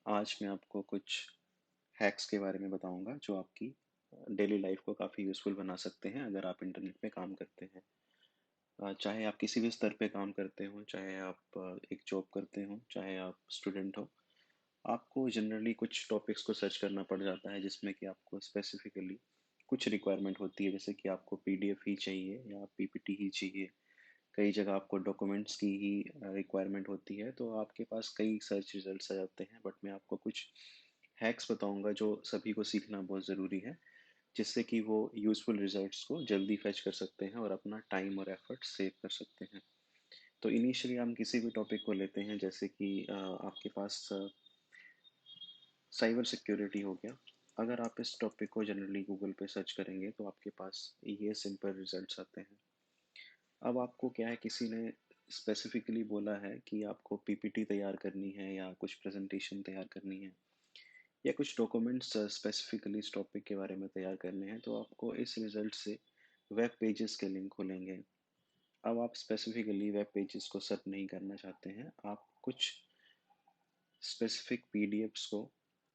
आज मैं आपको कुछ हैक्स के बारे में बताऊंगा जो आपकी डेली लाइफ को काफ़ी यूज़फुल बना सकते हैं अगर आप इंटरनेट पे काम करते हैं। चाहे आप किसी भी स्तर पे काम करते हो, चाहे आप एक जॉब करते हो, चाहे आप स्टूडेंट हो, आपको जनरली कुछ टॉपिक्स को सर्च करना पड़ जाता है जिसमें कि आपको स्पेसिफिकली कुछ रिक्वायरमेंट होती है, जैसे कि आपको पीडीएफ ही चाहिए या पीपीटी ही चाहिए। कई जगह आपको डॉक्यूमेंट्स की ही रिक्वायरमेंट होती है, तो आपके पास कई सर्च रिजल्ट्स आ जाते हैं। बट मैं आपको कुछ हैक्स बताऊंगा जो सभी को सीखना बहुत ज़रूरी है, जिससे कि वो यूज़फुल रिजल्ट्स को जल्दी फैच कर सकते हैं और अपना टाइम और एफर्ट सेव कर सकते हैं। तो इनिशियली हम किसी भी टॉपिक को लेते हैं, जैसे कि आपके पास साइबर सिक्योरिटी हो गया। अगर आप इस टॉपिक को जनरली गूगल पे सर्च करेंगे तो आपके पास ये सिंपल रिजल्ट्स आते हैं। अब आपको क्या है, किसी ने स्पेसिफिकली बोला है कि आपको पीपीटी तैयार करनी है या कुछ प्रेजेंटेशन तैयार करनी है या कुछ डॉक्यूमेंट्स स्पेसिफिकली इस टॉपिक के बारे में तैयार करने हैं, तो आपको इस रिजल्ट से वेब पेजेस के लिंक खुलेंगे। अब आप स्पेसिफिकली वेब पेजेस को सर्च नहीं करना चाहते हैं, आप कुछ स्पेसिफिक पीडीएफ्स को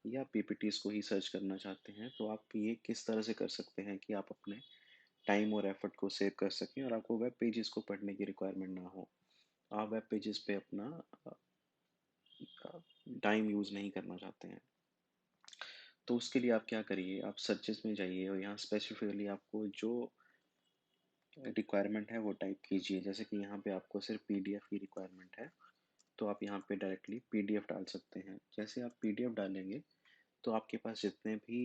या पीपीटीज को ही सर्च करना चाहते हैं, तो आप ये किस तरह से कर सकते हैं कि आप अपने टाइम और एफर्ट को सेव कर सकें और आपको वेब पेजेस को पढ़ने की रिक्वायरमेंट ना हो। आप वेब पेजेस पे अपना टाइम यूज़ नहीं करना चाहते हैं, तो उसके लिए आप क्या करिए, आप सर्चेस में जाइए और यहाँ स्पेसिफिकली आपको जो रिक्वायरमेंट है वो टाइप कीजिए। जैसे कि यहाँ पे आपको सिर्फ पीडीएफ की रिक्वायरमेंट है, तो आप यहाँ पे डायरेक्टली पीडीएफ डाल सकते हैं। जैसे आप पीडीएफ डालेंगे तो आपके पास जितने भी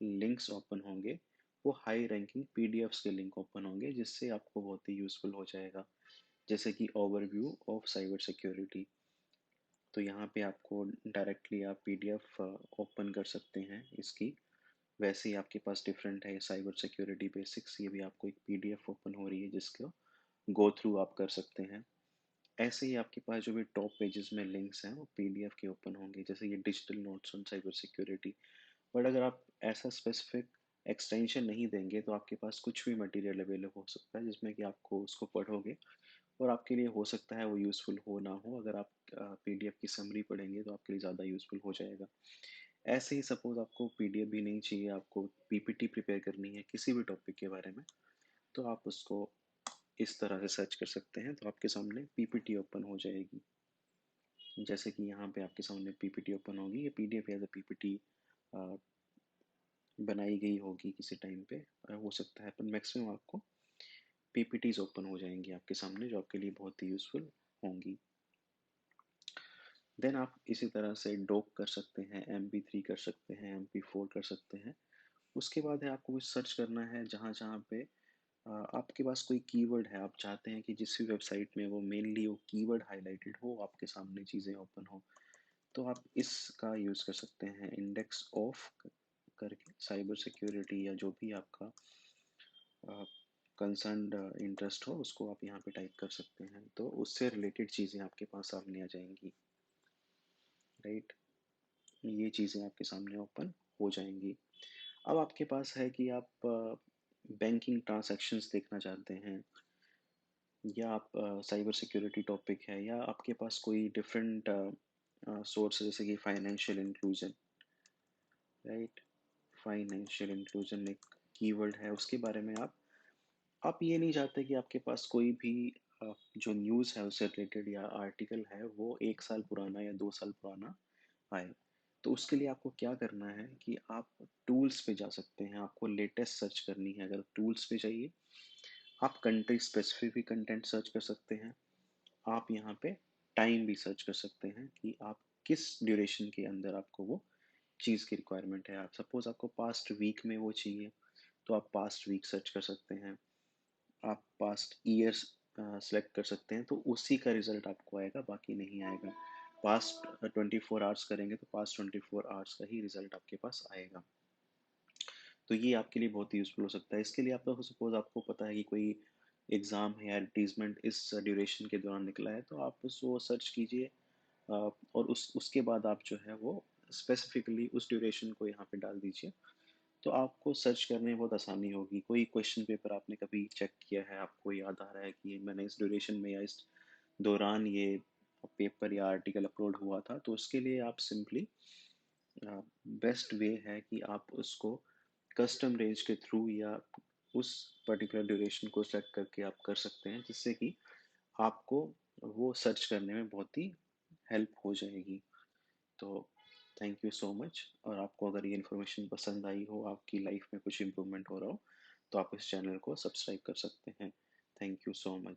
लिंक्स ओपन होंगे वो हाई रैंकिंग पीडीएफ्स के लिंक ओपन होंगे, जिससे आपको बहुत ही यूज़फुल हो जाएगा। जैसे कि ओवरव्यू ऑफ साइबर सिक्योरिटी, तो यहाँ पे आपको डायरेक्टली आप पीडीएफ ओपन कर सकते हैं इसकी। वैसे ही आपके पास डिफरेंट है साइबर सिक्योरिटी बेसिक्स, ये भी आपको एक पीडीएफ ओपन हो रही है जिसको गो थ्रू आप कर सकते हैं। ऐसे ही आपके पास जो भी टॉप पेजेस में लिंक्स हैं वो पीडीएफ के ओपन होंगे, जैसे ये digital notes on cyber security. But अगर आप ऐसा स्पेसिफिक एक्सटेंशन नहीं देंगे तो आपके पास कुछ भी मटेरियल अवेलेबल हो सकता है जिसमें कि आपको उसको पढ़ोगे और आपके लिए हो सकता है वो यूज़फुल हो ना हो। अगर आप पीडीएफ की समरी पढ़ेंगे तो आपके लिए ज़्यादा यूज़फुल हो जाएगा। ऐसे ही सपोज आपको पीडीएफ भी नहीं चाहिए, आपको पीपीटी प्रिपेयर करनी है किसी भी टॉपिक के बारे में, तो आप उसको इस तरह से सर्च कर सकते हैं, तो आपके सामने पीपीटी ओपन हो जाएगी। जैसे कि यहाँ पे आपके सामने पीपीटी ओपन होगी, ये पीडीएफ या पीपीटी बनाई गई होगी किसी टाइम पे, हो सकता है, पर मैक्सिमम आपको पीपीटीज ओपन हो जाएंगी आपके सामने जो आपके लिए बहुत ही यूज़फुल होंगी। देन आप इसी तरह से डॉक कर सकते हैं, MP3 कर सकते हैं, MP4 कर सकते हैं। उसके बाद है आपको कुछ सर्च करना है जहाँ जहाँ पे आपके पास कोई कीवर्ड है, आप चाहते हैं कि जिस भी वेबसाइट में वो मेनली वो कीवर्ड हाईलाइटेड हो, आपके सामने चीज़ें ओपन हो, तो आप इसका यूज़ कर सकते हैं, इंडेक्स ऑफ करके साइबर सिक्योरिटी या जो भी आपका कंसर्न्ड इंटरेस्ट हो उसको आप यहाँ पे टाइप कर सकते हैं, तो उससे रिलेटेड चीज़ें आपके पास सामने आ जाएंगी। राइट, ये चीज़ें आपके सामने ओपन हो जाएंगी। अब आपके पास है कि आप बैंकिंग ट्रांजैक्शंस देखना चाहते हैं, या आप साइबर सिक्योरिटी टॉपिक है, या आपके पास कोई डिफरेंट सोर्स जैसे कि financial inclusion. Right, financial inclusion एक कीवर्ड है, उसके बारे में आप ये नहीं चाहते कि आपके पास कोई भी जो न्यूज़ है उससे रिलेटेड या आर्टिकल है वो 1 साल पुराना या 2 साल पुराना आए। तो उसके लिए आपको क्या करना है कि आप टूल्स पे जा सकते हैं, आपको लेटेस्ट सर्च करनी है। अगर टूल्स पे जाइए, आप कंट्री स्पेसिफिक भी कंटेंट सर्च कर सकते हैं, आप यहाँ पे टाइम भी सर्च कर सकते हैं कि आप किस ड्यूरेशन के अंदर आपको वो चीज़ की रिक्वायरमेंट है। आप सपोज आपको पास्ट वीक में वो चाहिए, तो आप पास्ट वीक सर्च कर सकते हैं। आप पास्ट ईयर्स सेलेक्ट कर सकते हैं, तो उसी का रिजल्ट आपको आएगा, बाकी नहीं आएगा। पास्ट 24 आवर्स करेंगे तो पास्ट 24 आवर्स का ही रिजल्ट आपके पास आएगा। तो ये आपके लिए बहुत ही यूज़फुल हो सकता है। इसके लिए आप सपोज आपको पता है कि कोई एग्ज़ाम है या एडवर्टीजमेंट इस ड्यूरेशन के दौरान निकला है, तो आप उसको सर्च कीजिए और उसके बाद आप जो है वो स्पेसिफिकली उस ड्यूरेशन को यहाँ पे डाल दीजिए, तो आपको सर्च करने में बहुत आसानी होगी। कोई क्वेश्चन पेपर आपने कभी चेक किया है, आपको याद आ रहा है कि मैंने इस ड्यूरेशन में या इस दौरान ये पेपर या आर्टिकल अपलोड हुआ था, तो उसके लिए आप सिंपली बेस्ट वे है कि आप उसको कस्टम रेंज के थ्रू या उस पर्टिकुलर ड्यूरेशन को सेट करके आप कर सकते हैं, जिससे कि आपको वो सर्च करने में बहुत ही हेल्प हो जाएगी। तो थैंक यू सो मच, और आपको अगर ये इन्फॉर्मेशन पसंद आई हो, आपकी लाइफ में कुछ इम्प्रूवमेंट हो रहा हो, तो आप इस चैनल को सब्सक्राइब कर सकते हैं। Thank you so much.